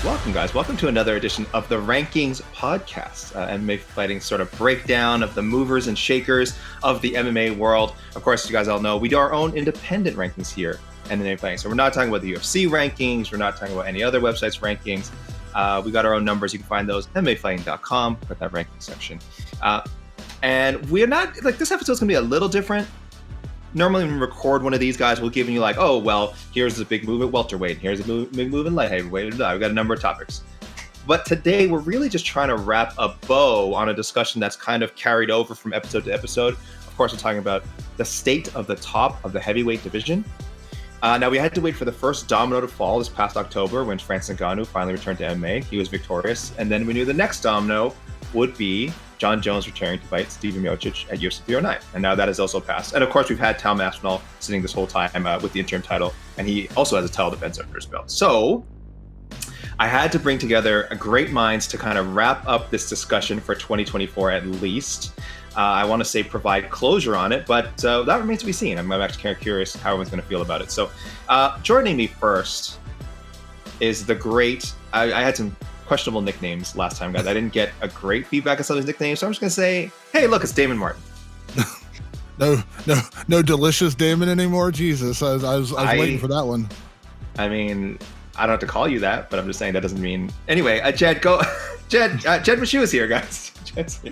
Welcome, guys. Welcome to another edition of the Rankings podcast, MMA Fighting sort of breakdown of the movers and shakers of the MMA world. Of course, you guys all know we do our own independent rankings here at MMA Fighting. So we're not talking about the UFC rankings. We're not talking about any other websites' rankings. We got our own numbers. You can find those at MMAfighting.com, put that ranking section. And we're not, like, this episode's going to be a little different. Normally when we record one of these, guys, we'll give you like, oh, well, here's a big move at welterweight. Here's a big move in light heavyweight. We've got a number of topics. But today we're really just trying to wrap a bow on a discussion that's kind of carried over from episode to episode. Of course, we're talking about the state of the top of the heavyweight division. Now, we had to wait for the first domino to fall this past October when Francis Ngannou finally returned to MMA. He was victorious. And then we knew the next domino would be Jon Jones returning to fight Stipe Miocic at UFC 309. And now that has also passed. And of course, we've had Tom Aspinall sitting this whole time with the interim title. And he also has a title defense under his belt. So I had to bring together great minds to kind of wrap up this discussion for 2024 at least. I want to say provide closure on it, but that remains to be seen. I'm actually kind of curious how everyone's going to feel about it. So joining me first is the great, I had some questionable nicknames last time, guys. I didn't get a great feedback on some of these nicknames, so I'm just going to say, hey, look, it's Damon Martin. No delicious Damon anymore? Jesus, I was waiting for that one. I mean, I don't have to call you that, but I'm just saying that doesn't mean... Anyway, Jed, go. Jed Meshew is here, guys.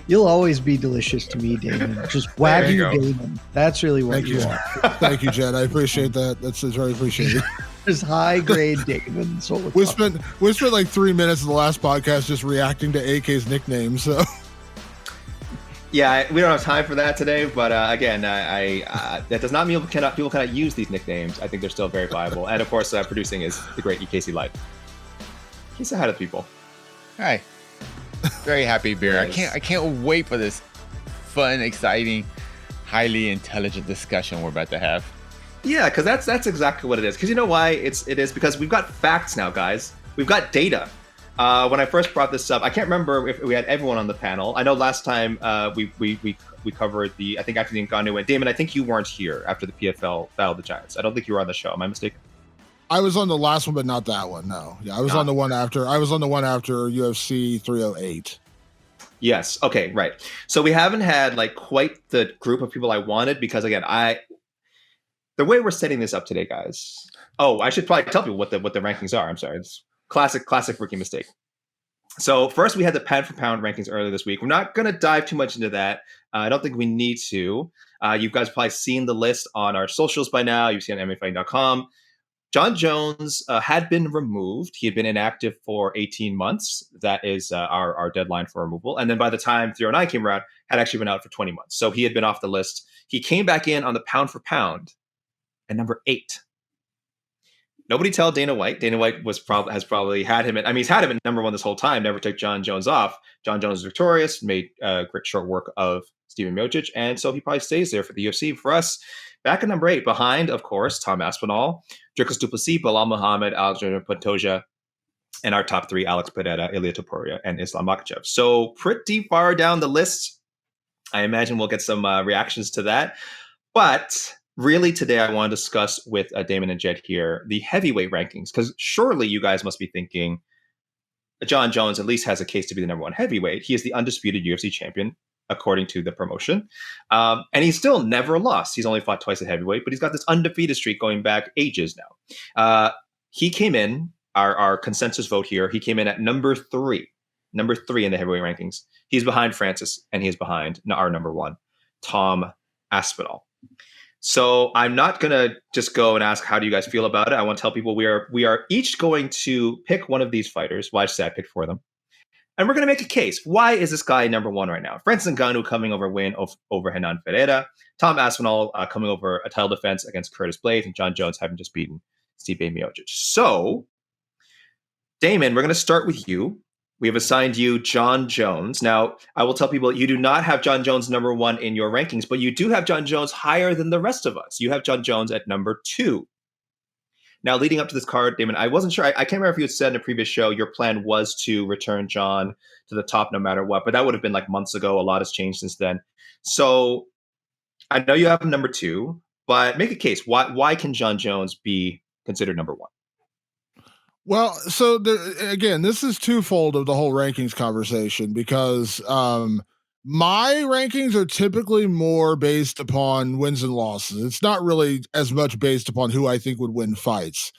You'll always be delicious to me, Damon. Just Wagyu Damon. That's really what you are. Thank you, Jed. I appreciate that. That's very appreciated. Just high grade Damon. We spent like 3 minutes of the last podcast just reacting to AK's nickname. So yeah, we don't have time for that today. But again, that does not mean people cannot use these nicknames. I think they're still very viable. And of course, producing is the great EKC Light. Can you say hi to the people? Hi. Very happy beer. I can't wait for this fun, exciting, highly intelligent discussion we're about to have. Yeah, because that's exactly what it is. Because you know why it is? Because we've got facts now, guys. We've got data. When I first brought this up, I can't remember if we had everyone on the panel. I know last time we covered I think after the Ngannou went. Damon, I think you weren't here after the PFL Battle of the Giants. I don't think you were on the show. Am I mistaken? I was on the last one, but not that one. No. Yeah, I was on the one after. I was on the one after UFC 308. Yes. Okay. Right. So we haven't had like quite the group of people I wanted because again, the way we're setting this up today, guys. Oh, I should probably tell people what the rankings are. I'm sorry. It's classic rookie mistake. So first we had the pound for pound rankings earlier this week. We're not going to dive too much into that. I don't think we need to. You guys probably seen the list on our socials by now. You've seen it on MMAfighting.com. Jon Jones had been removed. He had been inactive for 18 months. That is our deadline for removal. And then by the time 309 came around, had actually been out for 20 months. So he had been off the list. He came back in on the pound for pound at number 8. Nobody tell Dana White. Dana White has probably had him he's had him at number 1 this whole time, never took Jon Jones off. Jon Jones is victorious, made great short work of Stipe Miocic, and so he probably stays there for the UFC. For us, back at number 8, behind, of course, Tom Aspinall, Dricus du Plessis, Bilal Muhammad, Alexander Pantoja, and our top 3, Alex Pereira, Ilia Topuria, and Islam Makhachev. So pretty far down the list. I imagine we'll get some reactions to that. But really today I want to discuss with Damon and Jed here the heavyweight rankings, because surely you guys must be thinking Jon Jones at least has a case to be the number 1 heavyweight. He is the undisputed UFC champion, according to the promotion. And he's still never lost. He's only fought twice at heavyweight, but he's got this undefeated streak going back ages now. He came in, our consensus vote here, he came in at number 3 in the heavyweight rankings. He's behind Francis, and he's behind our number 1, Tom Aspinall. So I'm not going to just go and ask, how do you guys feel about it? I want to tell people we are each going to pick one of these fighters. Well, I should say I picked for them. And we're going to make a case. Why is this guy number 1 right now? Francis Ngannou coming over a win over Hernan Ferreira. Tom Aspinall coming over a title defense against Curtis Blaydes. And Jon Jones having just beaten Stipe Miocic. So, Damon, we're going to start with you. We have assigned you Jon Jones. Now, I will tell people you do not have Jon Jones number 1 in your rankings, but you do have Jon Jones higher than the rest of us. You have Jon Jones at number 2. Now, leading up to this card, Damon, I wasn't sure. I can't remember if you had said in a previous show your plan was to return Jon to the top no matter what, but that would have been like months ago. A lot has changed since then. So I know you have him number 2, but make a case. Why can Jon Jones be considered number 1? Well, so again, this is twofold of the whole rankings conversation because my rankings are typically more based upon wins and losses. It's not really as much based upon who I think would win fights.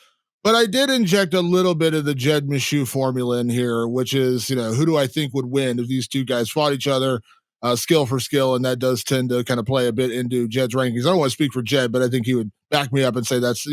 But I did inject a little bit of the Jed Meshew formula in here, which is, who do I think would win if these two guys fought each other, skill for skill, and that does tend to kind of play a bit into Jed's rankings. I don't want to speak for Jed, but I think he would back me up and say that's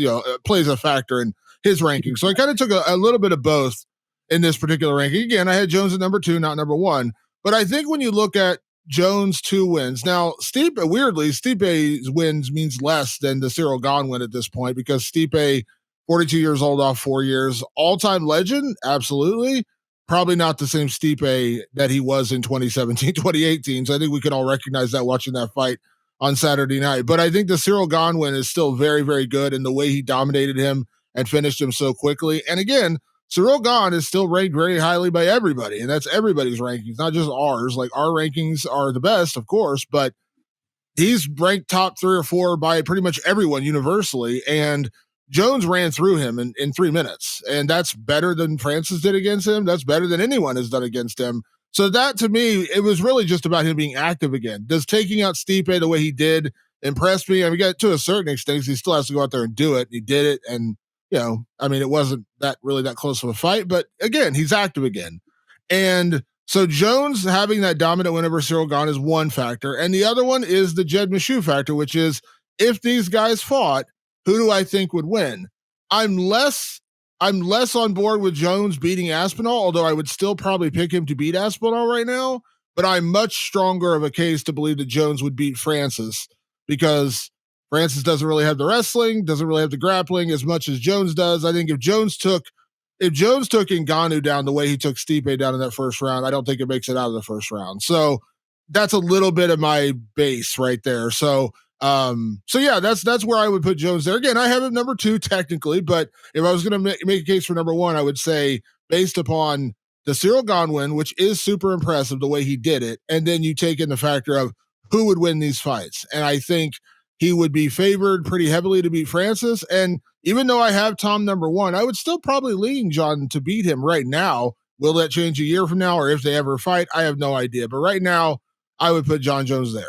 plays a factor in his ranking. So I kind of took a little bit of both in this particular ranking. Again, I had Jones at number 2, not number 1. But I think when you look at Jones' 2 wins, now Stipe's wins means less than the Cyril Gahn win at this point because Stipe, 42 years old off 4 years, all-time legend, absolutely. Probably not the same Stipe that he was in 2017, 2018. So I think we can all recognize that watching that fight on Saturday night. But I think the Cyril Gahn win is still very, very good in the way he dominated him and finished him so quickly. And again, Cyril Gahn is still ranked very highly by everybody, and that's everybody's rankings, not just ours. Like, our rankings are the best, of course, but he's ranked top 3 or 4 by pretty much everyone universally. And Jones ran through him in 3 minutes, and that's better than Francis did against him. That's better than anyone has done against him. So that, to me, it was really just about him being active again. Does taking out Stipe the way he did impress me? I mean, to a certain extent, he still has to go out there and do it. He did it, and it wasn't that close of a fight, but again, he's active again. And so Jones having that dominant win over Cyril Gahn is one factor. And the other one is the Jed Meshew factor, which is if these guys fought, who do I think would win? I'm less on board with Jones beating Aspinall, although I would still probably pick him to beat Aspinall right now. But I'm much stronger of a case to believe that Jones would beat Francis because Francis doesn't really have the wrestling, doesn't really have the grappling as much as Jones does. I think if Jones took Ngannou down the way he took Stipe down in that first round, I don't think it makes it out of the first round. So that's a little bit of my base right there. So yeah, that's where I would put Jones there. Again, I have him number 2 technically, but if I was going to make a case for number 1, I would say based upon the Cyril Gahn win, which is super impressive the way he did it, and then you take in the factor of who would win these fights. And I think he would be favored pretty heavily to beat Francis. And even though I have Tom number 1, I would still probably lean Jon to beat him right now. Will that change a year from now or if they ever fight? I have no idea. But right now, I would put Jon Jones there.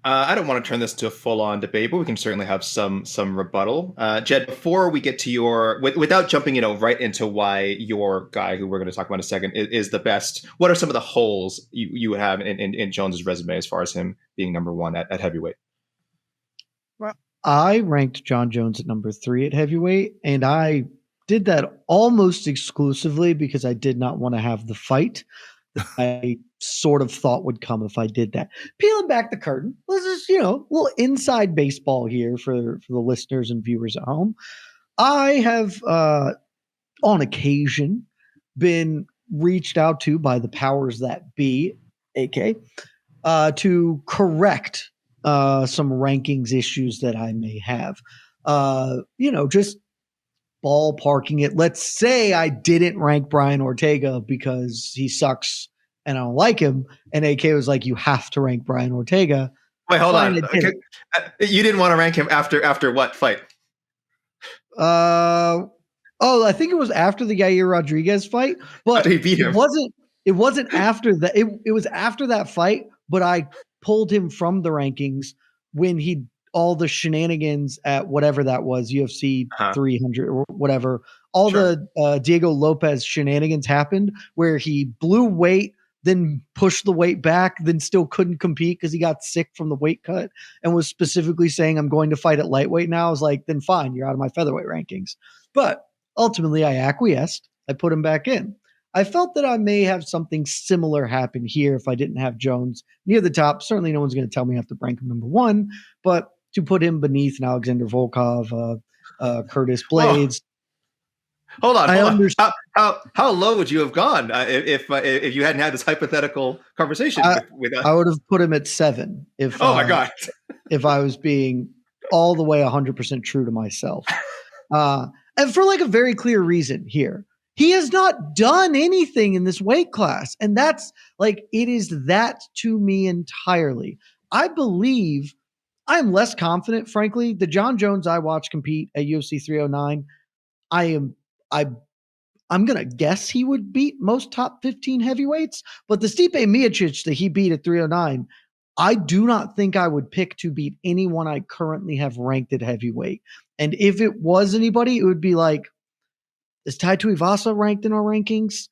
I don't want to turn this to a full-on debate, but we can certainly have some rebuttal. Jed, before we get to without jumping, right into why your guy, who we're going to talk about in a second, is the best. What are some of the holes you would have in Jones's resume as far as him being number 1 at heavyweight? Well, I ranked Jon Jones at number 3 at heavyweight, and I did that almost exclusively because I did not want to have the fight that I sort of thought would come if I did that. Peeling back the curtain, let's just, a little inside baseball here for the listeners and viewers at home. I have, on occasion, been reached out to by the powers that be, AK, to correct some rankings issues that I may have. Just ballparking it. Let's say I didn't rank Brian Ortega because he sucks and I don't like him. And AK was like, you have to rank Brian Ortega. Wait, hold on. Okay. You didn't want to rank him after what fight? I think it was after the Yair Rodriguez fight, but after he beat him. It wasn't after that. It was after that fight, but I pulled him from the rankings when he all the shenanigans at whatever that was, UFC 300 or whatever. All the Diego Lopez shenanigans happened where he blew weight, then pushed the weight back, then still couldn't compete because he got sick from the weight cut and was specifically saying, I'm going to fight at lightweight now. I was like, then fine, you're out of my featherweight rankings. But ultimately I acquiesced. I put him back in. I felt that I may have something similar happen here if I didn't have Jones near the top. Certainly no one's going to tell me I have to rank him number 1, but to put him beneath an Alexander Volkov, Curtis Blades. Hold on. How low would you have gone if you hadn't had this hypothetical conversation with us? I would have put him at 7. My God. If I was being all the way 100% true to myself. And for like a very clear reason here. He has not done anything in this weight class. And that's like, it is that to me entirely. I believe I'm less confident, frankly. The Jon Jones I watched compete at UFC 309 I'm gonna guess he would beat most top 15 heavyweights, but the Stipe Miocic that he beat at 309, I do not think I would pick to beat anyone I currently have ranked at heavyweight. And if it was anybody, it would be like, is Tai Tuivasa ranked in our rankings?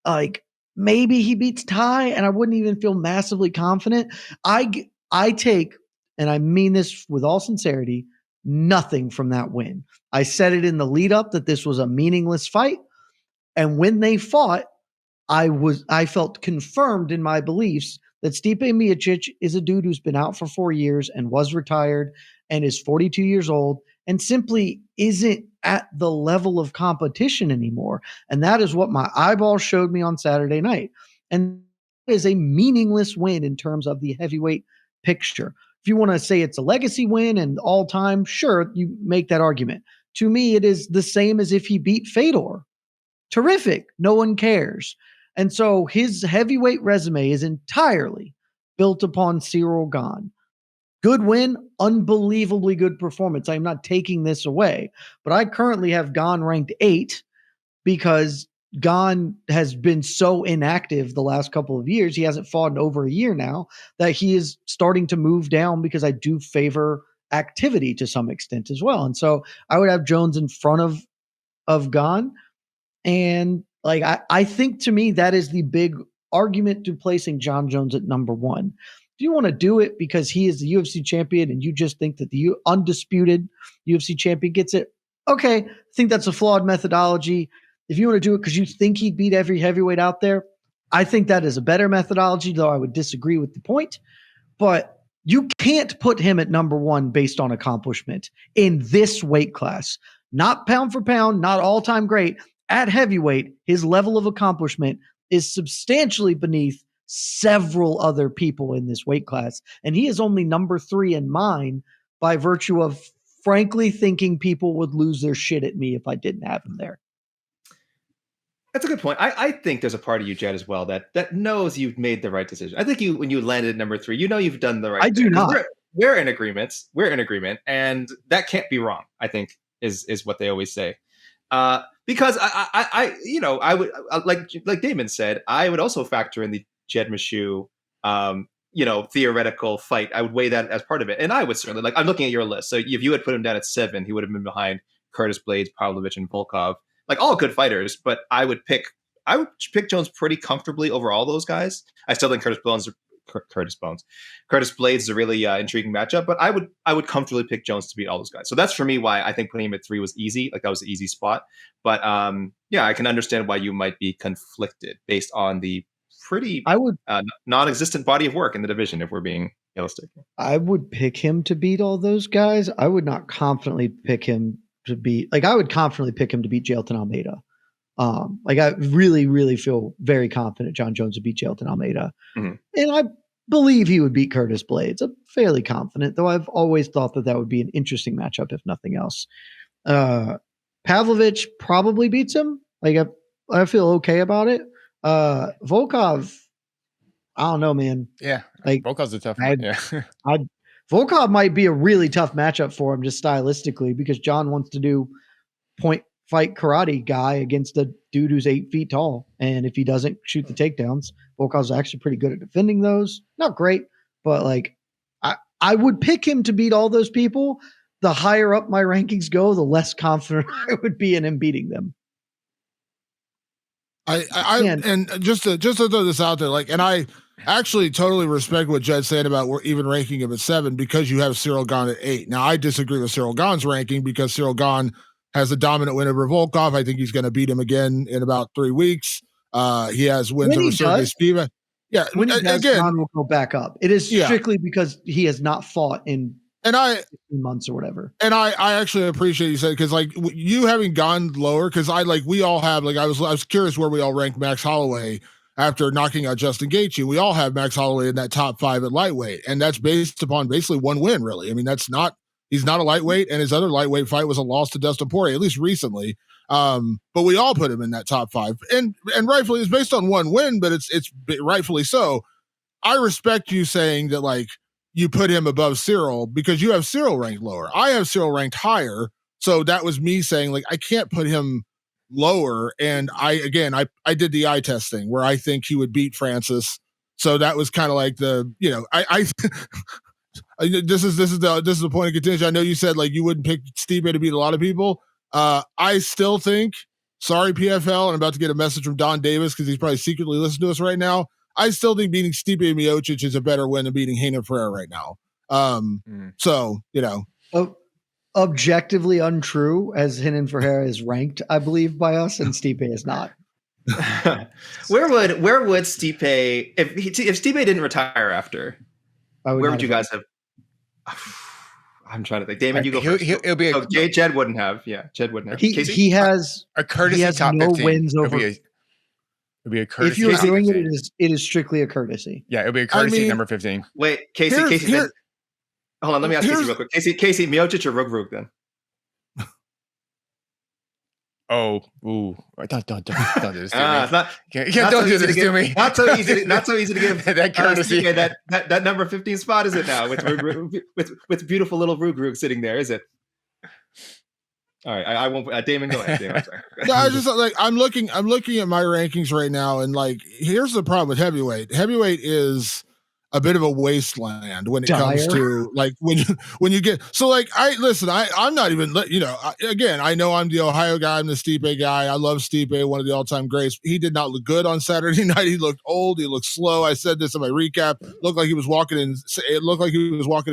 Like maybe he beats Tai, and I wouldn't even feel massively confident. I take, and I mean this with all sincerity, nothing from that win. I said it in the lead up that this was a meaningless fight. And when they fought, I felt confirmed in my beliefs that Stipe Miocic is a dude who's been out for 4 years and was retired and is 42 years old and simply isn't at the level of competition anymore. And that is what my eyeballs showed me on Saturday night. And that is a meaningless win in terms of the heavyweight picture. If you want to say it's a legacy win and all time, sure, you make that argument. To me, it is the same as if he beat Fedor. Terrific. No one cares. And so his heavyweight resume is entirely built upon Ciryl Gane. Good win, unbelievably good performance. I'm not taking this away, but I currently have Gane ranked 8 because Gane has been so inactive the last couple of years. He hasn't fought in over a year now that he is starting to move down because I do favor activity to some extent as well. And so I would have Jones in front of Gane. And like I think to me that is the big argument to placing Jon Jones at number 1. If you want to do it because he is the UFC champion and you just think that the undisputed UFC champion gets it, okay, I think that's a flawed methodology. If you want to do it because you think he'd beat every heavyweight out there, I think that is a better methodology, though I would disagree with the point. But you can't put him at number 1 based on accomplishment in this weight class. Not pound for pound, not all-time great. At heavyweight, his level of accomplishment is substantially beneath several other people in this weight class. And he is only number 3 in mine by virtue of frankly thinking people would lose their shit at me if I didn't have him there. That's a good point. I think there's a part of you, Jed, as well, that knows you've made the right decision. I think when you landed at number 3, you know you've done the right thing. I do not. We're in agreement. We're in agreement. And that can't be wrong, I think, is what they always say. Because I would like Damon said, I would also factor in the Jed Meshew, theoretical fight. I would weigh that as part of it, and I would certainly I'm looking at your list. So if you had put him down at 7, he would have been behind Curtis Blades, Pavlovich, and Volkov, like all good fighters. But I would pick Jones pretty comfortably over all those guys. I still think Curtis Blades is a really intriguing matchup, but I would comfortably pick Jones to beat all those guys. So that's for me why I think putting him at 3 was easy. Like that was the easy spot. But I can understand why you might be conflicted based on the pretty non-existent body of work in the division, if we're being realistic. I would pick him to beat all those guys. I would not confidently pick him to beat. I would confidently pick him to beat Jailton Almeida. I really, really feel very confident Jon Jones would beat Jailton Almeida. Mm-hmm. And I believe he would beat Curtis Blades. I'm fairly confident, though I've always thought that would be an interesting matchup, if nothing else. Pavlovich probably beats him. I feel okay about it. Volkov, I don't know, man. Yeah, Volkov's a tough one. Yeah. Volkov might be a really tough matchup for him just stylistically because John wants to do point fight karate guy against a dude who's 8 feet tall. And if he doesn't shoot the takedowns, Volkov's actually pretty good at defending those. Not great, but I would pick him to beat all those people. The higher up my rankings go, the less confident I would be in him beating them. And just to throw this out there, and I actually totally respect what Jed's saying about we're even ranking him at 7 because you have Ciryl Gane at 8. Now I disagree with Ciryl Gane's ranking because Ciryl Gane has a dominant win over Volkov. I think he's going to beat him again in about 3 weeks. He has wins over Sergey Spivak. Yeah, when he does, Gane will go back up. It is strictly because he has not fought in 15 months or whatever. And I actually appreciate you said because you having gone lower because we all have I was curious where we all rank Max Holloway after knocking out Justin Gaethje. We all have Max Holloway in that top 5 at lightweight, and that's based upon basically one win. Really, I mean he's not a lightweight, and his other lightweight fight was a loss to Dustin Poirier, at least recently. But we all put him in that top 5, and rightfully it's based on one win, but it's rightfully so. I respect you saying that you put him above Ciryl because you have Ciryl ranked lower. I have Ciryl ranked higher So that was me saying, like, I can't put him lower. And I did the eye testing where I think he would beat Francis. So that was kind of like the, this is the point of contention. I know you said like you wouldn't pick Stipe to beat a lot of people. I still think, sorry PFL, and I'm about to get a message from Don Davis because he's probably secretly listening to us right now. I still think beating Stipe Miocic is a better win than beating Renan Ferreira right now. So objectively untrue, as Renan Ferreira is ranked, I believe, by us, and Stipe is not. Where would Stipe, if Stipe didn't retire after, where would you guys have? I'm trying to think. Damon, you go first. It'll be Jed wouldn't have. Yeah, Jed wouldn't have. He has a courtesy top no 15. wins over. It'll be a courtesy. If you're top doing 15. it is strictly a courtesy. Yeah, it'll be a courtesy number 15. Wait, Casey. Hold on, let me ask Casey real quick. Casey, Miocic or Rug then? Oh, ooh! Don't do this to me. Don't do this to me. Not so easy. Not so easy to give that courtesy. That number 15 spot, is it now? With beautiful little Rug sitting there, is it? All right, I won't. Damon, go ahead. Damon, no, I just like I'm looking at my rankings right now, and like here's the problem with heavyweight. Heavyweight is a bit of a wasteland when it comes to like when you get so like I'm not even again, I know I'm the Ohio guy, I'm the Stipe guy. I love Stipe, one of the all-time greats. He did not look good on Saturday night. He looked old, he looked slow. I said this in my recap. It looked like he was walking in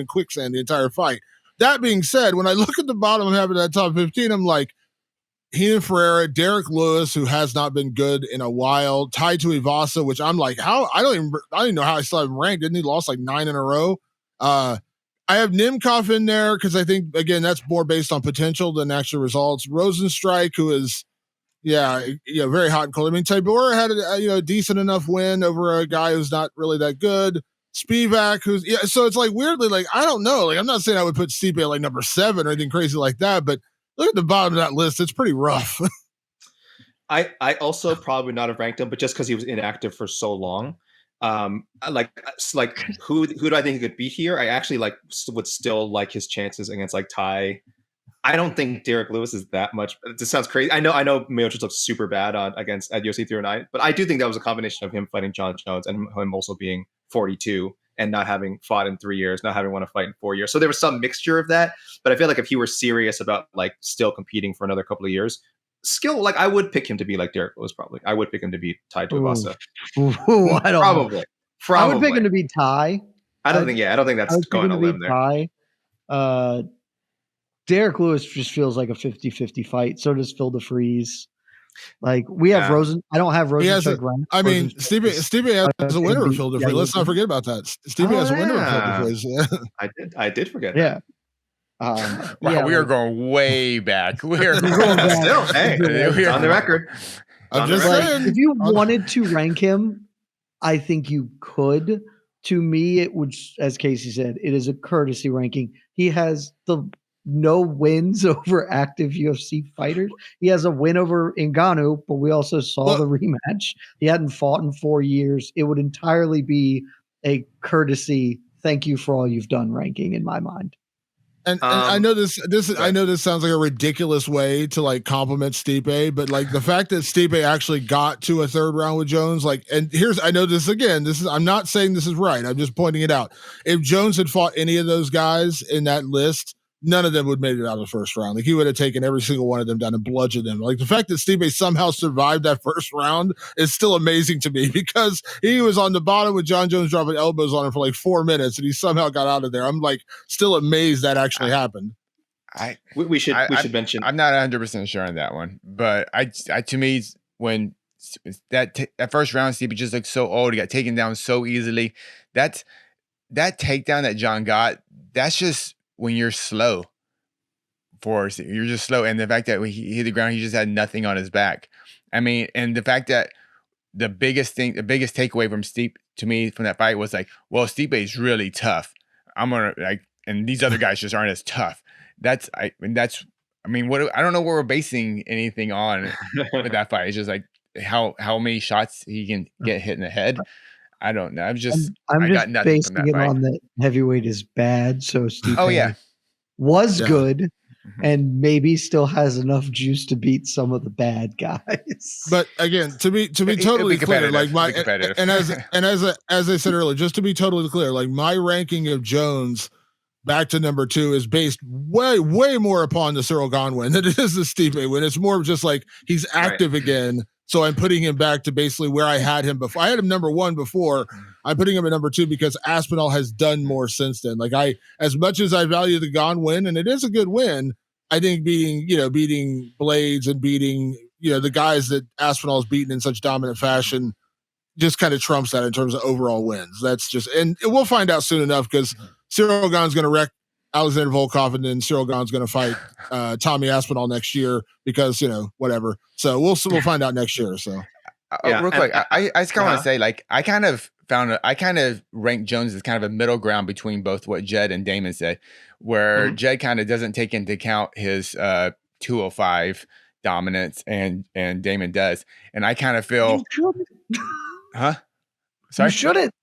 quicksand the entire fight. That being said, when I look at the bottom half of that top 15, I'm like, Renan Ferreira, Derek Lewis, who has not been good in a while, tied to Ivasa, which I'm like, how I don't even know how I still have him ranked. Didn't he lost like 9 in a row? I have Nimkov in there because I think again that's more based on potential than actual results. Rosenstrike, who is very hot and cold. I mean, Tybura had a decent enough win over a guy who's not really that good. Spivak, so it's like weirdly like I don't know. Like I'm not saying I would put Stipe at like number 7 or anything crazy like that, but look at the bottom of that list. It's pretty rough. I also probably not have ranked him, but just because he was inactive for so long. Like who do I think he could beat here? I actually would still like his chances against like Ty. I don't think Derek Lewis is that much. This sounds crazy. I know Miocic looks super bad at UFC 309, but I do think that was a combination of him fighting Jon Jones and him also being 42 and not having fought in 3 years, not having won a fight in 4 years. So there was some mixture of that. But I feel like if he were serious about like still competing for another couple of years, I would pick him to be like Derek Lewis. Probably, I would pick him to be Ty Tuivasa. Probably. I would pick him to be Ty. I don't think that's going a limb there. Ty. Derek Lewis just feels like a 50-50 fight. So does Phil DeFries. Like we have Rosen. I don't have Rosen. Stipe has a winner of Phil DeFries. Let's not forget about that. Stipe has a winner of Phil DeFries. I did forget that. Wow, we are going way back. We are going back. Still, hey, we're on the record. I'm just saying. If you wanted to rank him, I think you could. To me, it would, as Casey said, it is a courtesy ranking. He has no wins over active UFC fighters. He has a win over Ngannou, but we also saw the rematch. He hadn't fought in 4 years. It would entirely be a courtesy, thank you for all you've done ranking in my mind. And I know this I know this sounds like a ridiculous way to like compliment Stipe, but like the fact that Stipe actually got to a 3rd round with Jones, I know this again, I'm not saying this is right. I'm just pointing it out. If Jones had fought any of those guys in that list, none of them would have made it out of the 1st round. Like he would have taken every single one of them down and bludgeoned them. Like the fact that Stipe somehow survived that 1st round is still amazing to me because he was on the bottom with Jon Jones dropping elbows on him for like 4 minutes and he somehow got out of there. I'm like still amazed that actually happened. We should mention. I'm not 100% sure on that one, but I to me when that 1st round Stipe just looked so old, he got taken down so easily. That takedown that Jon got, that's just when you're slow, you're just slow. And the fact that when he hit the ground, he just had nothing on his back. I mean, and the fact that the biggest takeaway from Stipe to me from that fight was like, well, Stipe is really tough. And these other guys just aren't as tough. I don't know what we're basing anything on with that fight. It's just like how many shots he can get hit in the head. I don't know. I got nothing from that fight. On that heavyweight is bad. So Stipe was good. and maybe still has enough juice to beat some of the bad guys. But again, to be totally clear, like my and as I said earlier, just to be totally clear, like my ranking of Jones back to number 2 is based way more upon the Cyril Gane win than it is the Stipe win. It's more of just like he's active again. So I'm putting him back to basically where I had him before. I had him number 1 before. I'm putting him at number 2 because Aspinall has done more since then. Like as much as I value the Gane win, and it is a good win, I think beating Blades and beating, the guys that Aspinall's beaten in such dominant fashion just kind of trumps that in terms of overall wins. That's just, and we'll find out soon enough because Cyril Gane's going to wreck Alexander Volkov, and then Cyril Gane's going to fight Tommy Aspinall next year because whatever. So we'll find out next year. So real quick, I just kind of want to say, like, I kind of ranked Jones as kind of a middle ground between both what Jed and Damon said, where Jed kind of doesn't take into account his 205 dominance and Damon does, and I kind of feel, huh? Sorry, you shouldn't.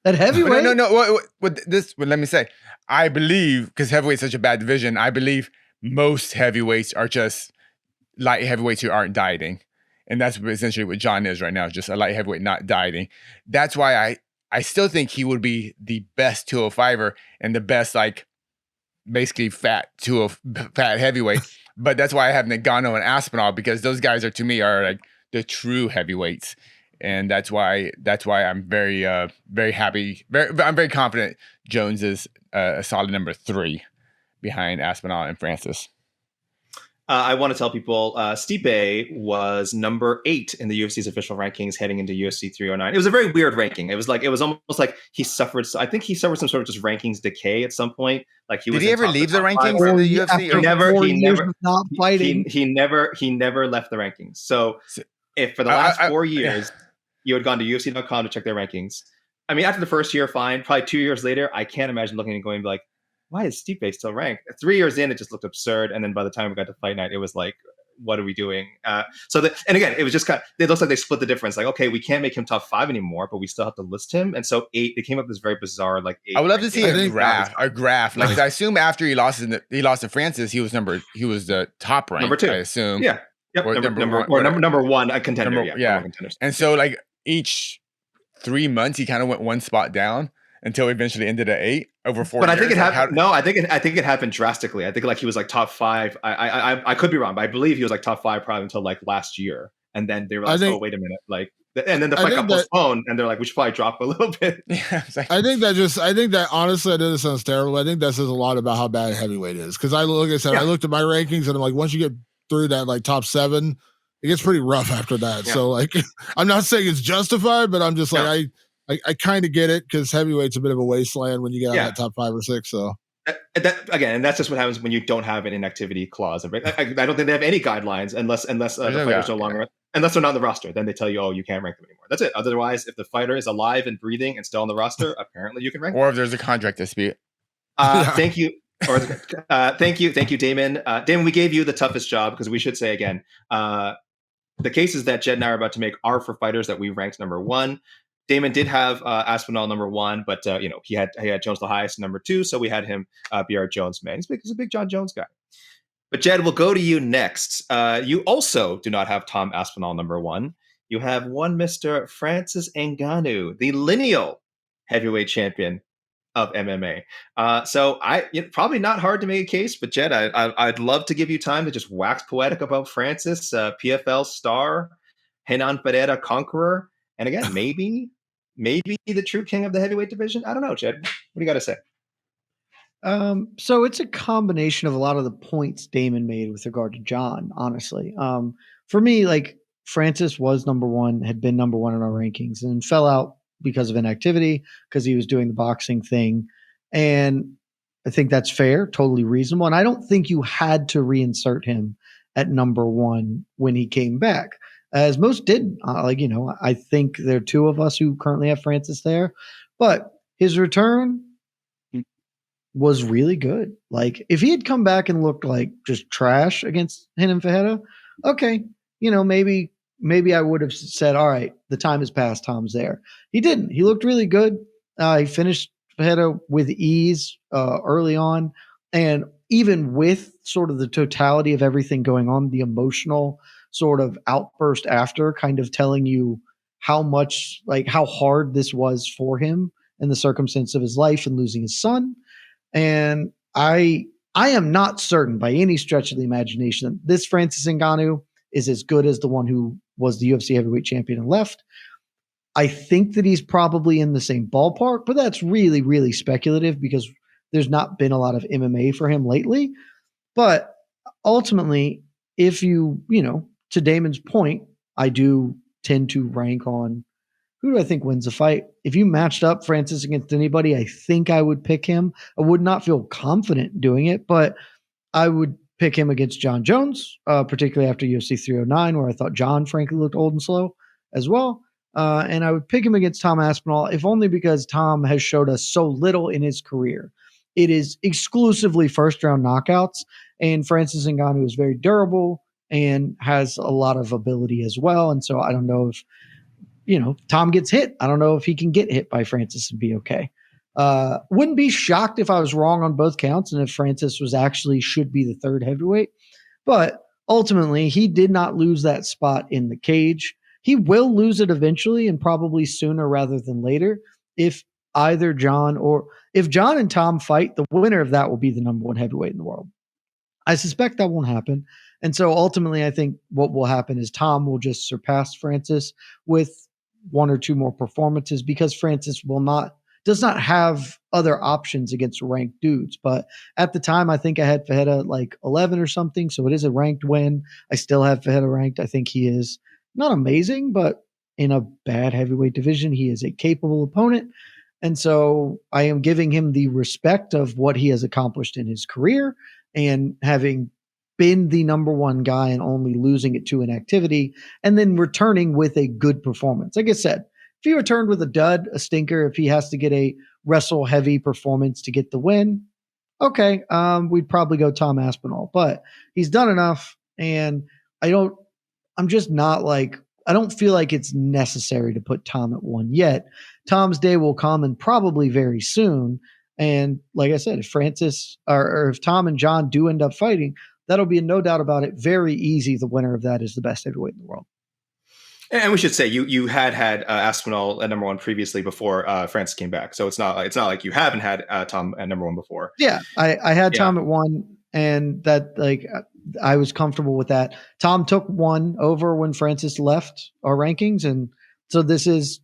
At heavyweight, no. Let me say, I believe, because heavyweight's such a bad division, I believe most heavyweights are just light heavyweights who aren't dieting. And that's essentially what Jon is right now, just a light heavyweight not dieting. That's why I still think he would be the best 205er and the best, like, basically fat heavyweight. But that's why I have Ngannou and Aspinall, because those guys to me are like the true heavyweights. And that's why I'm very happy. I'm very confident Jones is a solid number 3 behind Aspinall and Francis. I want to tell people Stipe was number 8 in the UFC's official rankings heading into UFC 309. It was a very weird ranking. It was almost like he suffered. I think he suffered some sort of just rankings decay at some point. Like did he ever leave the rankings in the UFC? He never left the rankings. So if for the last 4 years you had gone to UFC.com to check their rankings, I mean, after the first year, fine. Probably 2 years later, I can't imagine looking and going like, why is Stipe still ranked? 3 years in, it just looked absurd. And then by the time we got to fight night, it was like, what are we doing? And again, it was just it looks like they split the difference. Like, okay, we can't make him top 5 anymore, but we still have to list him. And so 8, they came up with this very bizarre, like 8. I would love to see a graph. Like, I assume after he lost to Francis, he was the top rank. Number 2. I assume. Yeah. Yep. Number 1, a contender. Yeah. And so, like, each 3 months, he kind of went one spot down until he eventually ended at 8 over 4 years. But I think it happened. No, I think it happened drastically. I think like he was like top 5. I could be wrong, but I believe he was like top 5 probably until like last year. And then they realized, oh, wait a minute, like, and then the fight got postponed, and they're like, we should probably drop a little bit. Yeah, I think that honestly, I know this sounds terrible. I think that says a lot about how bad heavyweight is. Because I looked at my rankings, and I'm like, once you get through that like top 7, it gets pretty rough after that. Yeah. So like, I'm not saying it's justified, but I'm just like, I kind of get it because heavyweight's a bit of a wasteland when you get out that top 5 or 6. So and that's just what happens when you don't have an inactivity clause. I don't think they have any guidelines unless the fighter's no longer, unless they're not on the roster. Then they tell you, oh, you can't rank them anymore. That's it. Otherwise, if the fighter is alive and breathing and still on the roster, apparently you can rank them. Or if there's a contract dispute. Thank you. Thank you, Damon. Damon, we gave you the toughest job because we should say again, the cases that Jed and I are about to make are for fighters that we ranked number 1. Damon did have Aspinall number 1, but he had Jones the highest, number 2, so we had him be our Jones man. He's a big Jon Jones guy. But Jed, we'll go to you next. You also do not have Tom Aspinall number 1. You have one Mr. Francis Ngannou, the lineal heavyweight champion of MMA. So probably not hard to make a case, but Jed, I'd love to give you time to just wax poetic about Francis, PFL star, Renan Pereira conqueror, and again, maybe the true king of the heavyweight division. I don't know, Jed. What do you got to say? So it's a combination of a lot of the points Damon made with regard to Jon, honestly. For me, like, Francis was number 1, had been number 1 in our rankings, and fell out because of inactivity, because he was doing the boxing thing. And I think that's fair, totally reasonable. And I don't think you had to reinsert him at number 1 when he came back, as most did. I think there are 2 of us who currently have Francis there, but his return was really good. Like, if he had come back and looked like just trash against Renan Pereira, okay, maybe I would have said, all right, the time has passed, Tom's there. He didn't. He looked really good. He finished Pereira with ease early on. And even with sort of the totality of everything going on, the emotional sort of outburst after kind of telling you how much, like how hard this was for him and the circumstance of his life and losing his son. And I am not certain by any stretch of the imagination that this Francis Ngannou is as good as the one who was the UFC heavyweight champion and left. I think that he's probably in the same ballpark, but that's really, really speculative because there's not been a lot of MMA for him lately. But ultimately, if you know, to Damon's point, I do tend to rank on who do I think wins the fight. If you matched up Francis against anybody, I think I would pick him. I would not feel confident doing it, but I would pick him against Jon Jones, particularly after UFC 309, where I thought Jon, frankly, looked old and slow as well. And I would pick him against Tom Aspinall, if only because Tom has showed us so little in his career. It is exclusively first-round knockouts, and Francis Ngannou is very durable and has a lot of ability as well. And so I don't know if, Tom gets hit. I don't know if he can get hit by Francis and be okay. Wouldn't be shocked if I was wrong on both counts and if Francis should be the third heavyweight. But ultimately, he did not lose that spot in the cage. He will lose it eventually and probably sooner rather than later. If Jon and Tom fight, the winner of that will be the number one heavyweight in the world. I suspect that won't happen. And so ultimately, I think what will happen is Tom will just surpass Francis with one or two more performances because Francis does not have other options against ranked dudes. But at the time, I think I had Fajeda like 11 or something. So it is a ranked win. I still have Fajeda ranked. I think he is not amazing, but in a bad heavyweight division, he is a capable opponent. And so I am giving him the respect of what he has accomplished in his career and having been the number one guy and only losing it to inactivity and then returning with a good performance. Like I said, if he returned with a dud, a stinker, if he has to get a wrestle heavy performance to get the win, okay, we'd probably go Tom Aspinall, but he's done enough. And I don't feel like it's necessary to put Tom at one yet. Tom's day will come and probably very soon. And like I said, if Francis or if Tom and Jon do end up fighting, that'll be no doubt about it. Very easy. The winner of that is the best heavyweight in the world. And we should say you had Aspinall at number one previously before Francis came back, so it's not like you haven't had Tom at number one before. Yeah, I had Tom at one, and that I was comfortable with that. Tom took one over when Francis left our rankings, and so this is,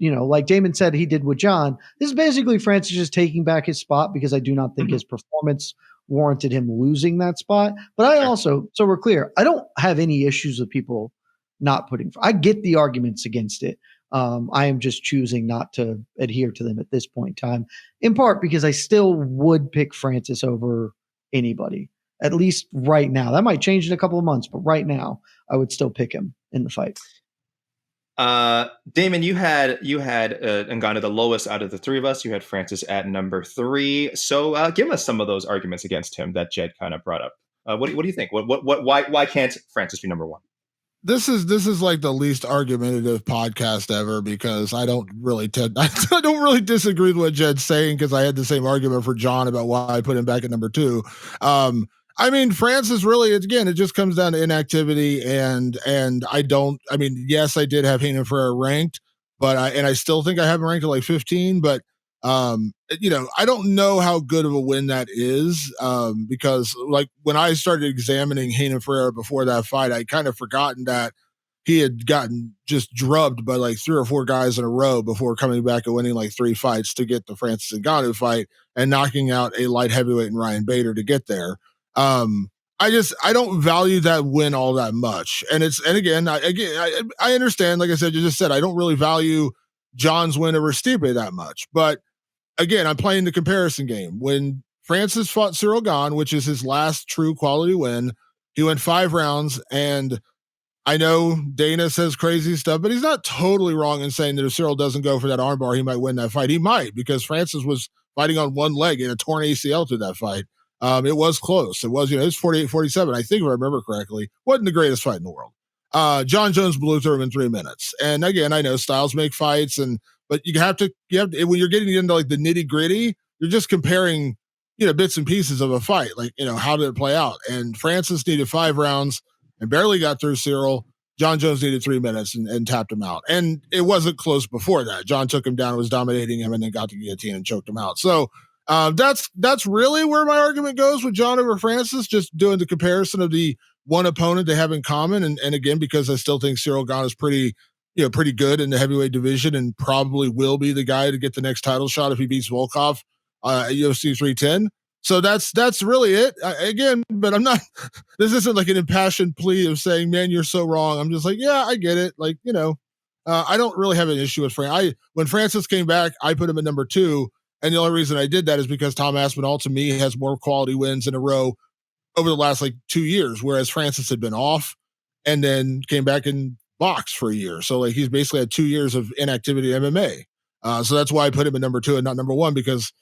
like Damon said, he did with Jon. This is basically Francis just taking back his spot because I do not think his performance warranted him losing that spot. But I also, so we're clear, I don't have any issues with people not putting. I get the arguments against it. I am just choosing not to adhere to them at this point in time, in part because I still would pick Francis over anybody, at least right now. That might change in a couple of months, but right now I would still pick him in the fight. Damon, you had Ngannou the lowest out of the three of us. You had Francis at number 3. So give us some of those arguments against him that Jed kind of brought up. What do you think? Why can't Francis be number one? This is like the least argumentative podcast ever because I don't really disagree with what Jed's saying because I had the same argument for Jon about why I put him back at number 2. I mean, Francis really, it just comes down to inactivity and yes, I did have Reina Ferreira ranked, but I still think I have him ranked at like 15, but I don't know how good of a win that is because like when I started examining Reina Ferreira before that fight, I kind of forgotten that he had gotten just drubbed by like 3 or 4 guys in a row before coming back and winning like 3 fights to get the Francis Ngannou fight and knocking out a light heavyweight and Ryan Bader to get there. I don't value that win all that much. And I understand, like I said, you just said, I don't really value Jon's win over Stipe that much, but again, I'm playing the comparison game. When Francis fought Cyril Gane, which is his last true quality win, he went 5 rounds, and I know Dana says crazy stuff, but he's not totally wrong in saying that if Cyril doesn't go for that armbar, he might win that fight. He might, because Francis was fighting on one leg and a torn ACL to that fight. It was close. It was, it was 48-47, I think, if I remember correctly. Wasn't the greatest fight in the world. Jon Jones blew through him in 3 minutes. And again, I know styles make fights, but you have to when you're getting into like the nitty gritty, you're just comparing bits and pieces of a fight. Like, how did it play out? And Francis needed 5 rounds and barely got through Cyril. Jon Jones needed 3 minutes and tapped him out. And it wasn't close before that. Jon took him down, was dominating him, and then got the guillotine and choked him out. So that's really where my argument goes with Jon over Francis, just doing the comparison of the one opponent they have in common. And again, because I still think Cyril Gane is pretty good in the heavyweight division and probably will be the guy to get the next title shot if he beats Volkov at UFC 310. So that's really it. Again, but I'm not, this isn't like an impassioned plea of saying, man, you're so wrong. I'm just like, yeah, I get it. Like, I don't really have an issue with when Francis came back, I put him at number 2. And the only reason I did that is because Tom Aspinall, to me, has more quality wins in a row over the last 2 years, whereas Francis had been off and then came back and boxed for a year. So he's basically had 2 years of inactivity in MMA. So that's why I put him at number 2 and not number 1, because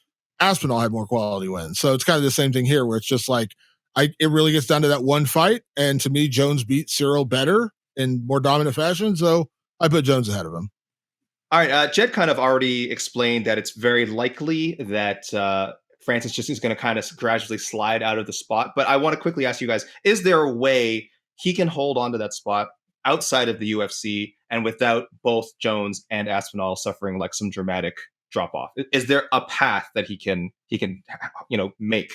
Aspinall had more quality wins. So it's kind of the same thing here, where it's just it really gets down to that one fight. And to me, Jones beat Cyril better in more dominant fashion. So I put Jones ahead of him. All right. Jed kind of already explained that it's very likely that Francis just is going to kind of gradually slide out of the spot. But I want to quickly ask you guys, is there a way he can hold on to that spot outside of the UFC and without both Jones and Aspinall suffering some dramatic drop off? Is there a path that he can make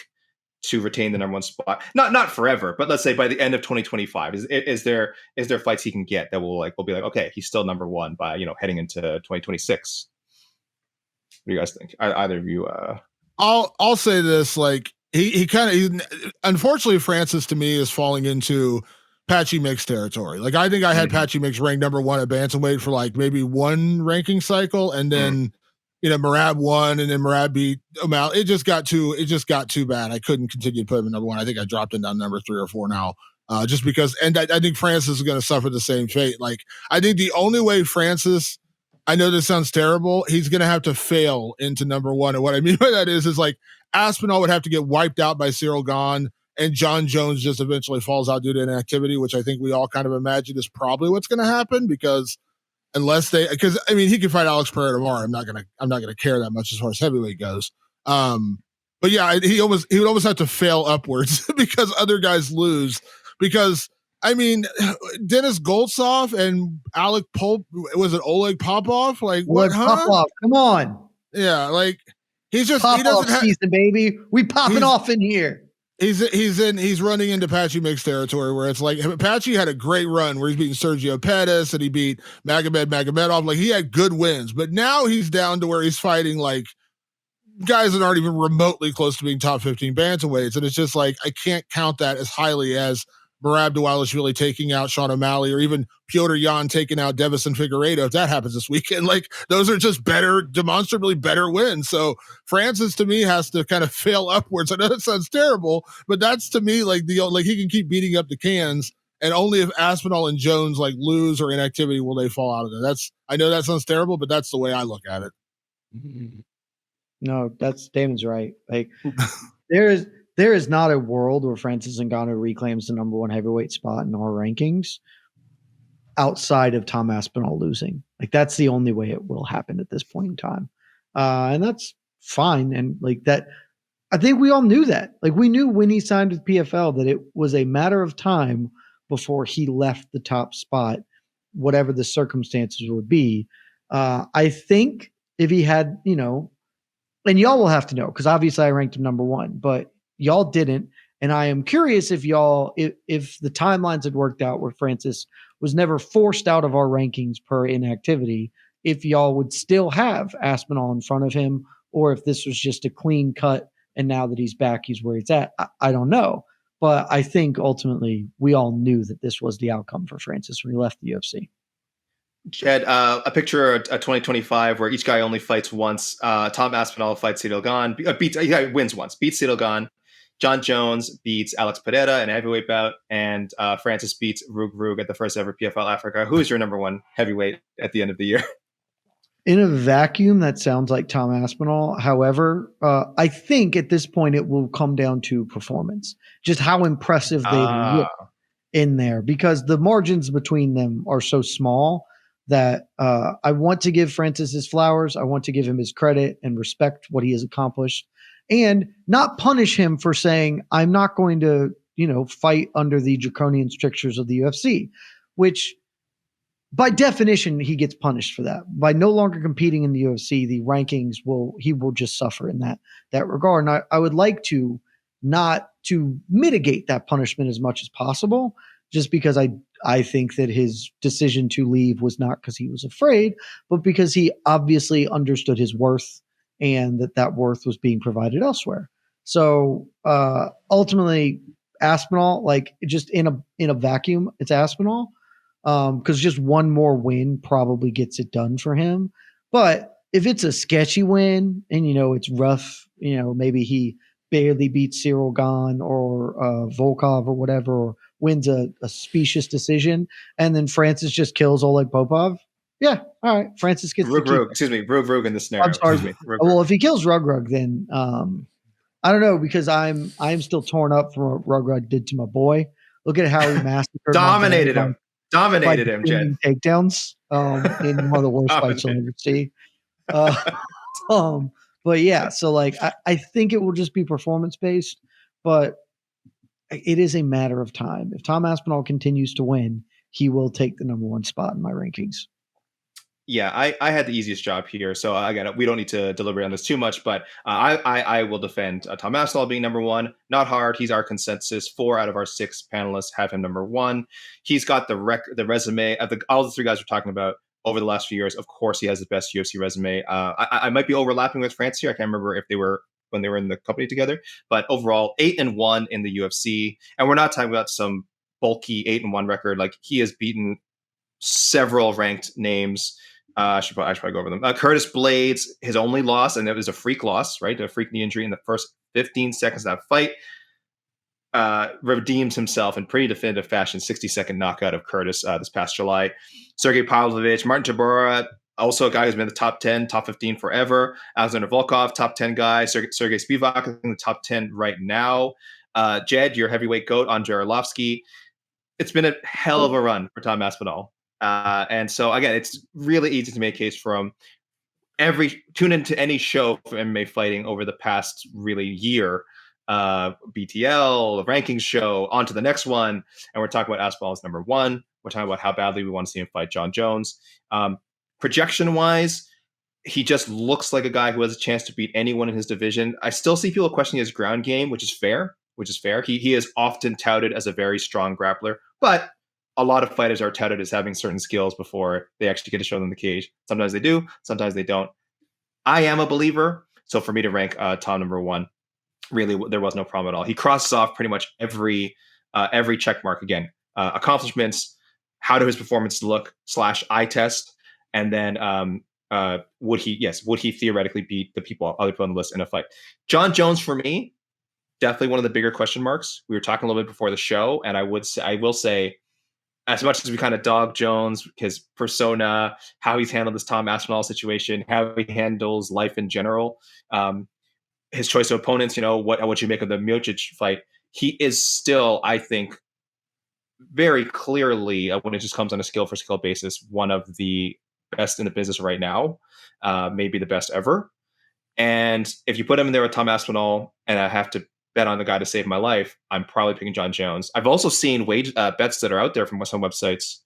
to retain the number 1 spot? Not forever, but let's say by the end of 2025, is there fights he can get that will be okay, he's still number 1 by heading into 2026? What do you guys think? Either of you? I'll say this: he kind of, unfortunately, Francis to me is falling into Patchy Mix territory. I think I had Patchy Mix ranked number 1 at bantamweight for maybe 1 ranking cycle, and then Merab won, and then Merab beat O'Malley. It just got too bad. I couldn't continue to put him at number 1. I think I dropped him down to number 3 or 4 now, just because. And I think Francis is going to suffer the same fate. I think the only way Francis, I know this sounds terrible, he's going to have to fail into number 1. And what I mean by that is Aspinall would have to get wiped out by Cyril Gane, and Jon Jones just eventually falls out due to inactivity, which I think we all kind of imagine is probably what's going to happen, because he could fight Alex Pereira tomorrow. I'm not gonna care that much as far as heavyweight goes. But yeah, he would almost have to fail upwards because other guys lose. Because Dennis Goltsov and Alec Pope, was it Oleg Popov? What? Popov, come on. Yeah, he's just Popov, he doesn't have season, baby. We popping off in here. He's running into Patchy Mix territory, where it's Patchy had a great run where he's beating Sergio Pettis and he beat Magomedov. He had good wins, but now he's down to where he's fighting guys that aren't even remotely close to being top 15 bantamweights. And it's just I can't count that as highly as Merab Dvalishvili taking out Sean O'Malley, or even Piotr Jan taking out Devison Figueiredo, if that happens this weekend. Those are just demonstrably better wins. So Francis, to me, has to kind of fail upwards. I know that sounds terrible, but that's, to me, he can keep beating up the cans, and only if Aspinall and Jones lose or inactivity will they fall out of there. I know that sounds terrible, but that's the way I look at it. No, Damon's right. There is not a world where Francis Ngannou reclaims the number 1 heavyweight spot in our rankings outside of Tom Aspinall losing. That's the only way it will happen at this point in time. And that's fine. And that, I think we all knew that. We knew when he signed with PFL that it was a matter of time before he left the top spot, whatever the circumstances would be. I think if he had, and y'all will have to know, because obviously I ranked him number 1, but y'all didn't. And I am curious if the timelines had worked out where Francis was never forced out of our rankings per inactivity, if y'all would still have Aspinall in front of him, or if this was just a clean cut and now that he's back, he's where he's at. I don't know. But I think ultimately we all knew that this was the outcome for Francis when he left the UFC. Jed, a picture of 2025 where each guy only fights once. Tom Aspinall fights Cyril Gane, wins once, beats Cyril Gane. Jon Jones beats Alex Pereira in a heavyweight bout, and Francis beats Rug at the first ever PFL Africa. Who is your number 1 heavyweight at the end of the year? In a vacuum, that sounds like Tom Aspinall. However, I think at this point it will come down to performance, just how impressive they look in there, because the margins between them are so small that I want to give Francis his flowers. I want to give him his credit and respect what he has accomplished. and not punish him for saying, I'm not going to, fight under the draconian strictures of the UFC, which by definition, he gets punished for that. By no longer competing in the UFC, the rankings he will just suffer in that regard. And I would like to not to mitigate that punishment as much as possible, just because I think that his decision to leave was not because he was afraid, but because he obviously understood his worth and that worth was being provided elsewhere. So ultimately, Aspinall, like just in a vacuum, it's Aspinall. Because just one more win probably gets it done for him. But if it's a sketchy win and it's rough, maybe he barely beats Cyril Gane or Volkov or whatever, or wins a specious decision, and then Francis just kills Oleg Popov. Yeah, all right. Francis gets Rug in this scenario. I'm sorry. Well, if he kills Rug, then I don't know, because I'm still torn up from what Rug did to my boy. Look at how he massacred Dominated him, Jed. Takedowns in one of the worst fights you'll ever see. But yeah, so like I think it will just be performance based, but it is a matter of time. If Tom Aspinall continues to win, he will take the number 1 spot in my rankings. Yeah, I had the easiest job here, so again, we don't need to deliberate on this too much, but I will defend Tom Aspinall being number 1. Not hard. He's our consensus. 4 out of our 6 panelists have him number 1. He's got the resume of all the 3 guys we're talking about over the last few years. Of course, he has the best UFC resume. I might be overlapping with France here. I can't remember if they were when they were in the company together, but overall 8-1 in the UFC, and we're not talking about some bulky 8-1 record. Like, he has beaten several ranked names. I should probably go over them. Curtis Blades, his only loss, and it was a freak loss, right? A freak knee injury in the first 15 seconds of that fight. Redeems himself in pretty definitive fashion, 60-second knockout of Curtis this past July. Sergey Pavlovich, Martin Tabora, also a guy who's been in the top 10, top 15 forever. Alexander Volkov, top 10 guy. Sergey Spivak in the top 10 right now. Jed, your heavyweight goat, Andrei Arlovsky. It's been a hell of a run for Tom Aspinall. And so, again, it's really easy to make a case from tune into any show from MMA Fighting over the past really year, BTL, the rankings show, on to the next one, and we're talking about Aspinall as number 1. We're talking about how badly we want to see him fight Jon Jones. Projection-wise, he just looks like a guy who has a chance to beat anyone in his division. I still see people questioning his ground game, which is fair. He is often touted as a very strong grappler, but a lot of fighters are touted as having certain skills before they actually get to show them the cage. Sometimes they do, sometimes they don't. I am a believer, so for me to rank Tom number 1, really, there was no problem at all. He crosses off pretty much every check mark. Again, accomplishments, how do his performances look / eye test, and then would he theoretically beat other people on the list in a fight? Jon Jones, for me, definitely one of the bigger question marks. We were talking a little bit before the show, and I will say, as much as we kind of dog Jones, his persona, how he's handled this Tom Aspinall situation, how he handles life in general, his choice of opponents, what you make of the Miocic fight, he is still, I think, very clearly, when it just comes on a skill for skill basis, one of the best in the business right now, maybe the best ever. And if you put him in there with Tom Aspinall, and I have to bet on the guy to save my life, I'm probably picking Jon Jones. I've also seen bets that are out there from some websites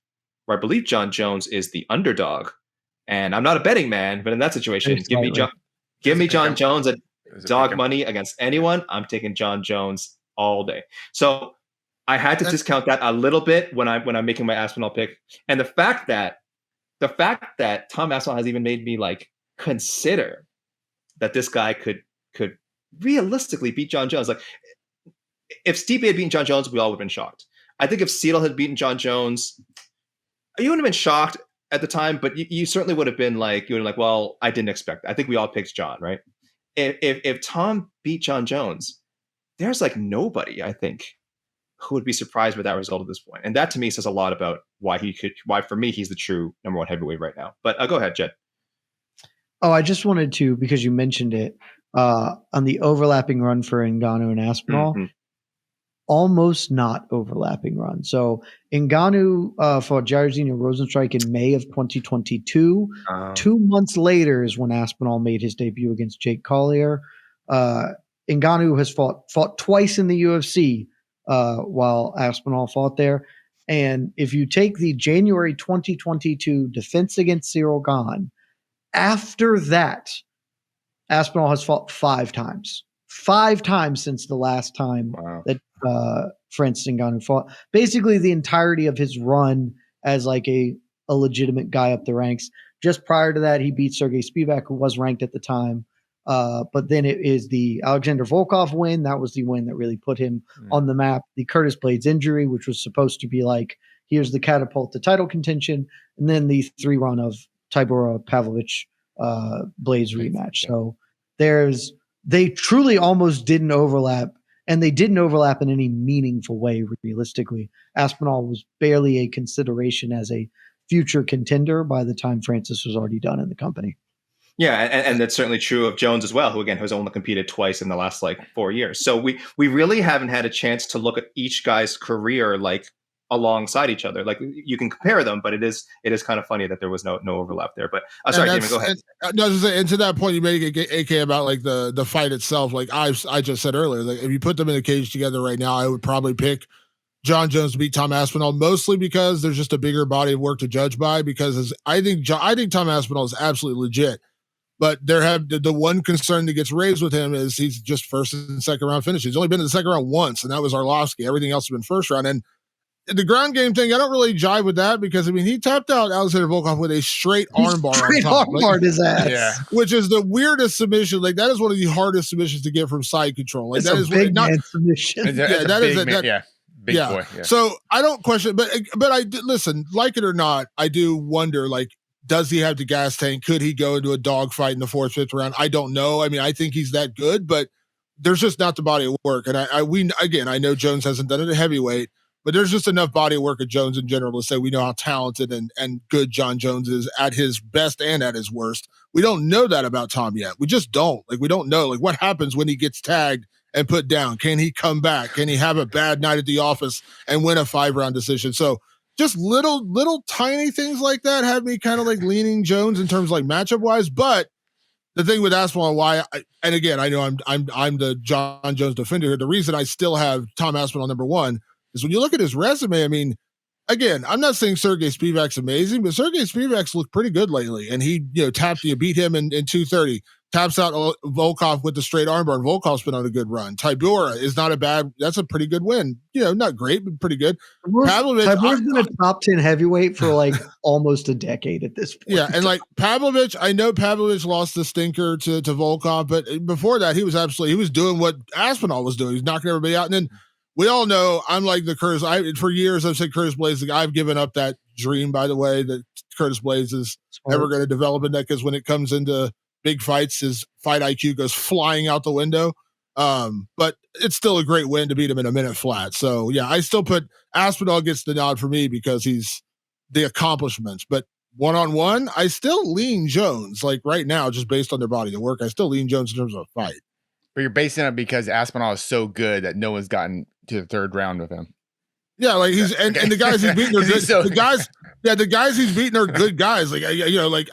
where I believe Jon Jones is the underdog. And I'm not a betting man, but in that situation, give me Jon Jones at dog money against anyone. I'm taking Jon Jones all day. So I had to discount that a little bit when I'm making my Aspinall pick. And the fact that Tom Aspinall has even made me like consider that this guy could realistically beat Jon Jones. Like, if Stipe had beaten Jon Jones, we all would have been shocked. I think if Seattle had beaten Jon Jones, you wouldn't have been shocked at the time, but you certainly would have been like, well, I didn't expect that. I think we all picked Jon, right? If Tom beat Jon Jones, there's like nobody, I think, who would be surprised with that result at this point. And that to me says a lot about why for me, he's the true number 1 heavyweight right now. But go ahead, Jed. Oh, I just wanted to, because you mentioned it, on the overlapping run for Ngannou and Aspinall, almost not overlapping run. So Ngannou fought Jairzinho Rozenstruik in May of 2022. 2 months later is when Aspinall made his debut against Jake Collier. Ngannou has fought twice in the UFC while Aspinall fought there. And if you take the January 2022 defense against Cyril Gane, after that, Aspinall has fought 5 times. 5 times since the last time that Francis Ngannou fought. Basically, the entirety of his run as like a legitimate guy up the ranks. Just prior to that, he beat Sergey Spivak, who was ranked at the time. But then it is the Alexander Volkov win. That was the win that really put him on the map. The Curtis Blades injury, which was supposed to be like, here's the catapult to title contention. And then the 3-run of Tybura Pavlovich Blades rematch. So they truly almost didn't overlap, and they didn't overlap in any meaningful way, realistically. Aspinall was barely a consideration as a future contender by the time Francis was already done in the company. Yeah, and that's certainly true of Jones as well, who again has only competed twice in the last like 4 years. So we really haven't had a chance to look at each guy's career like alongside each other. Like you can compare them, but it is kind of funny that there was no overlap there. But sorry, Damon, go ahead. And to that point, you make AK about like the fight itself. Like I just said earlier, like if you put them in a cage together right now, I would probably pick Jon Jones to beat Tom Aspinall, mostly because there's just a bigger body of work to judge by. Because I think Tom Aspinall is absolutely legit. But the one concern that gets raised with him is he's just first and second round finishes. He's only been in the second round once, and that was Arlovsky. Everything else has been first round. And the ground game thing, I don't really jive with that because, I mean, he tapped out Alexander Volkov with a straight armbar. Straight armbar his ass. Yeah. Which is the weirdest submission. Like, that is one of the hardest submissions to get from side control. Like, it's that a is big man submission. Big boy. Yeah. So I don't question, but listen, like it or not, I do wonder, like, does he have the gas tank? Could he go into a dogfight in the 4th, 5th round? I don't know. I mean, I think he's that good, but there's just not the body of work. And I know Jones hasn't done it at heavyweight, but there's just enough body of work at Jones in general to say we know how talented and good Jon Jones is at his best and at his worst. We don't know that about Tom yet. We just don't. Like, we don't know. Like, what happens when he gets tagged and put down? Can he come back? Can he have a bad night at the office and win a 5-round decision? So just little tiny things like that have me kind of like leaning Jones in terms of like matchup wise. But the thing with Aspinall, and again, I know I'm the Jon Jones defender here. The reason I still have Tom Aspinall number 1 is when you look at his resume. I mean, again, I'm not saying Sergey Spivak's amazing, but Sergey Spivak's looked pretty good lately. And he, beat him in 230, taps out Volkov with the straight armbar, and Volkov's been on a good run. Tybura is that's a pretty good win. Not great, but pretty good. Tybura's been a top 10 heavyweight for like almost a decade at this point. Yeah, and like Pavlovich, I know Pavlovich lost the stinker to Volkov, but before that, he was doing what Aspinall was doing. He's knocking everybody out. And then we all know I'm like the Curtis. For years, I've said Curtis Blades. I've given up that dream, by the way, that Curtis Blades is ever going to develop in that, because when it comes into big fights, his fight IQ goes flying out the window. But it's still a great win to beat him in a minute flat. So yeah, I still put Aspinall gets the nod for me because he's the accomplishments. But one-on-one, I still lean Jones. Like right now, just based on their body of work, I still lean Jones in terms of a fight. But you're basing it because Aspinall is so good that no one's gotten to the 3rd round with him. Yeah, like and the guys he's beating are good. The guys he's beating are good guys. Like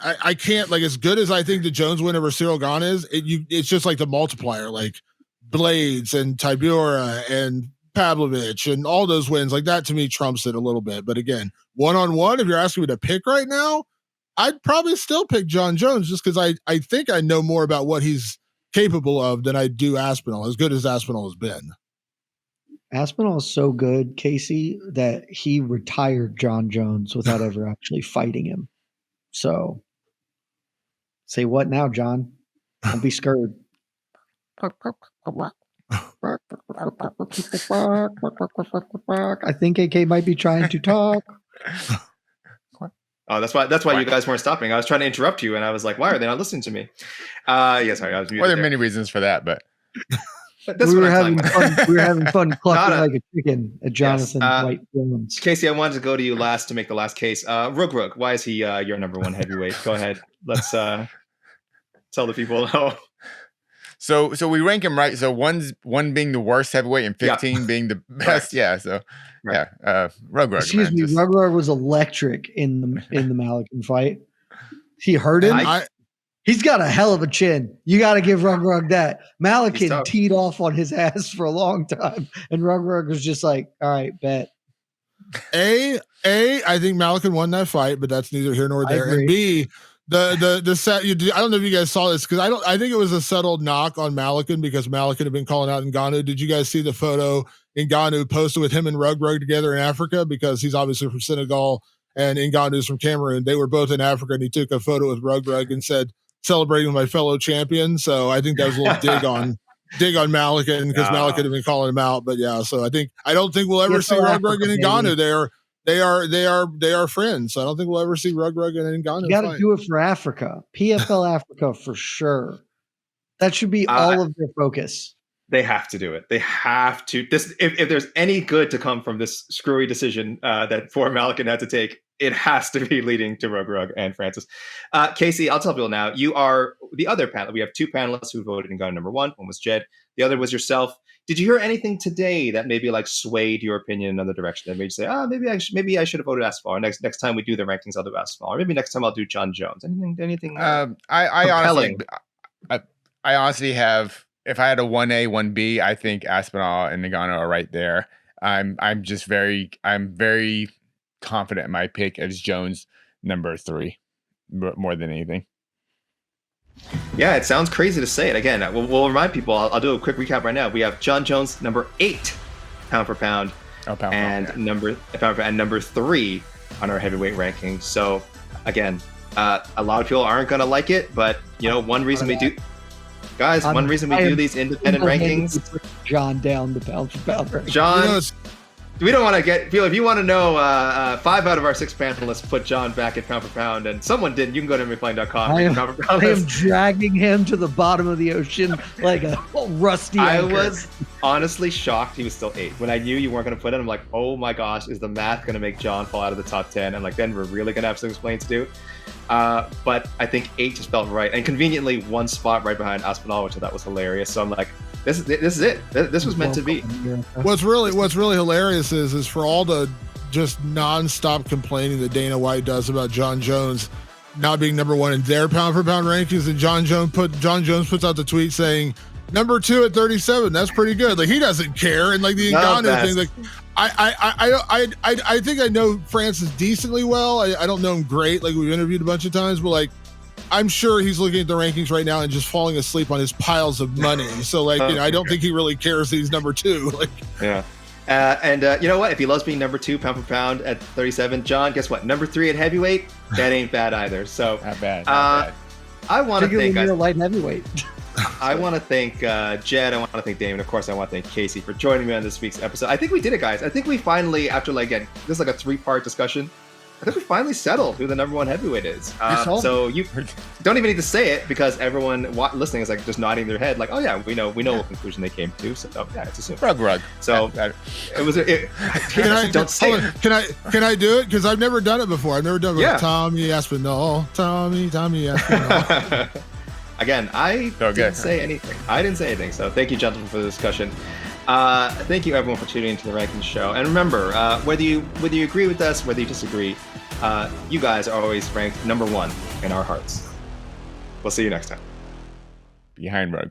I can't, like, as good as I think the Jones win over Cyril Gane is, it's just like the multiplier, like Blades and Tybura and Pavlovich and all those wins, like that to me trumps it a little bit. But again, one-on-one, if you're asking me to pick right now, I'd probably still pick Jon Jones just because I think I know more about what he's capable of than I do Aspinall, as good as Aspinall has been. Aspinall is so good, Casey, that he retired Jon Jones without ever actually fighting him. So, say what now, John? Don't be scared. I think AK might be trying to talk. Oh, that's why you guys weren't stopping. I was trying to interrupt you, and I was like, "Why are they not listening to me?" Yeah, sorry, I was muted. Well, there are many reasons for that, but we were having fun clucking like a chicken at Jonathan White Jones. Casey, I wanted to go to you last to make the last case. Rug, why is he your number 1 heavyweight? Go ahead. Let's tell the people how. So we rank him right. So one being the worst heavyweight and 15 being the best. Yeah. So Rug. Excuse me, Rug was electric in the Malikan fight. He hurt him. He's got a hell of a chin. You got to give Rug that. He's Malakin tough. teed off on his ass for a long time, and Rug was just like, "All right, bet." I think Malakin won that fight, but that's neither here nor there. agree. And B, the set. I don't know if you guys saw this because I think it was a settled knock on Malakin because Malakin had been calling out Ngannou. Did you guys see the photo Ngannou posted with him and Rug together in Africa because he's obviously from Senegal and Ngannou's from Cameroon. They were both in Africa, and he took a photo with Rug and said, "Celebrating my fellow champion." So I think that was a little dig on Malakin because Malakin had been calling him out. But yeah, so I don't think we'll ever see Rug and Ngannou there. They are friends. So I don't think we'll ever see Rug and Ngannou. You got to do it for Africa, PFL Africa for sure. That should be all of their focus. They have to do it. They have to. This, if there's any good to come from this screwy decision that poor Malakin had to take, it has to be leading to Rug and Francis. Casey, I'll tell people now. You are the other panel. We have two panelists who voted Ngannou number one. One was Jed. The other was yourself. Did you hear anything today that maybe like swayed your opinion in another direction? That made you say, maybe I should have voted Aspinall. Next time we do the rankings, I'll do Aspinall. Or maybe next time I'll do Jon Jones. Anything? I honestly have. If I had a 1A, 1B, I think Aspinall and Ngannou are right there. I'm very confident in my pick as Jones number 3, more than anything. Yeah, it sounds crazy to say it. Again, we'll remind people. I'll do a quick recap right now. We have Jon Jones number 8, pound for pound, number 3 on our heavyweight rankings. So again, a lot of people aren't going to like it, but one reason we do. Guys, one reason we do these independent rankings. Jon down the pound for pound. Jon, we don't want to get people. If you want to know, 5 out of our 6 panelists put Jon back at pound for pound, and someone didn't. You can go to MMAfighting.com. I am dragging him to the bottom of the ocean like a rusty anchor. I was honestly shocked he was still 8. When I knew you weren't going to put it, I'm like, oh my gosh, is the math going to make Jon fall out of the top 10? And like, then we're really going to have some explaining to do. But I think 8 just felt right, and conveniently 1 spot right behind Aspinall, which I thought was hilarious. So I'm like, this is it. This was meant to be. What's really hilarious is for all the just nonstop complaining that Dana White does about Jon Jones not being number 1 in their pound for pound rankings, and Jon Jones puts out the tweet saying number 2 at 37. That's pretty good. Like, he doesn't care, and like the Ngannou thing, like. I think I know Francis decently well. I don't know him great. Like, we've interviewed a bunch of times, but like, I'm sure he's looking at the rankings right now and just falling asleep on his piles of money. So like, I don't think he really cares that he's number 2. Like, yeah. And you know what? If he loves being number 2 pound for pound at 37, Jon, guess what? Number 3 at heavyweight, that ain't bad either. So not bad. I want to thank you're a light heavyweight. I want to thank Jed. I want to thank Damon. Of course, I want to thank Casey for joining me on this week's episode. I think we did it, guys. I think we finally, after like this is like a 3-part discussion, I think we finally settled who the number 1 heavyweight is. So you don't even need to say it because everyone listening is like just nodding their head, like, oh yeah, we know what conclusion they came to. So yeah, it's assumed. Rug. So it was. Don't say it. Can I do it? Because I've never done it before. I've never done it with Tommy Aspinall. Tommy Aspinall. Again, I didn't say anything. So thank you, gentlemen, for the discussion. Thank you, everyone, for tuning into the Rankings Show. And remember, whether you agree with us, whether you disagree, you guys are always ranked number 1 in our hearts. We'll see you next time. Behind Rug.